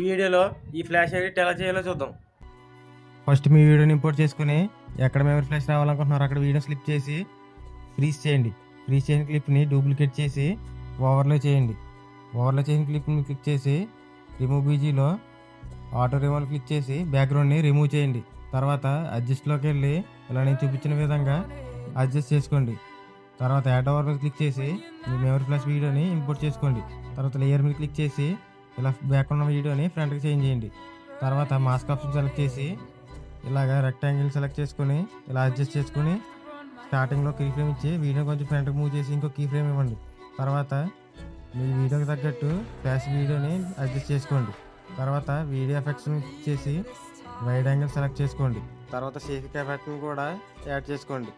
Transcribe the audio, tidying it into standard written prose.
వీడియోలో ఈ flash edit ఎలా చేయాలో చూద్దాం. ఫస్ట్ మీ వీడియోని ఇంపోర్ట్ చేసుకుని ఎక్కడ మెమరీ ఫ్లాష్ రావాలనుకుంటున్నారో అక్కడ వీడియో స్లిప్ చేసి ఫ్రీజ్ చేయండి. ఫ్రీజ్ చేసిన క్లిప్ని డూప్లికేట్ చేసి ఓవర్లో చేయండి. ఓవర్లో చేసిన క్లిప్ని క్లిక్ చేసి రిమూవ్ బీజీలో ఆటో రిమూవ్ క్లిక్ చేసి బ్యాక్గ్రౌండ్ని రిమూవ్ చేయండి. తర్వాత అడ్జస్ట్లోకి వెళ్ళి ఇలా నేను చూపించిన విధంగా అడ్జస్ట్ చేసుకోండి. తర్వాత యాడ్ ఓవర్ మీద క్లిక్ చేసి మీ మెమరీ ఫ్లాష్ వీడియోని ఇంపోర్ట్ చేసుకోండి. తర్వాత లేయర్ మీద క్లిక్ చేసి ఇలా బ్యాక్ ఉన్న వీడియోని ఫ్రంట్కి చేంజ్ చేయండి. తర్వాత మాస్క్ ఆప్షన్ సెలెక్ట్ చేసి ఇలాగ రెక్టాంగిల్ సెలెక్ట్ చేసుకొని ఇలా అడ్జస్ట్ చేసుకొని స్టార్టింగ్లో కీ ఫ్రేమ్ ఇచ్చి వీడియోని కొంచెం ఫ్రంట్కి మూవ్ చేసి ఇంకో కీ ఫ్రేమ్ ఇవ్వండి. తర్వాత మీ వీడియోకి తగ్గట్టు ఫ్లాష్ వీడియోని అడ్జస్ట్ చేసుకోండి. తర్వాత వీడియో ఎఫెక్ట్స్ని చేసి వైడ్ యాంగిల్ సెలెక్ట్ చేసుకోండి. తర్వాత షేక్ ఎఫెక్ట్ని కూడా యాడ్ చేసుకోండి.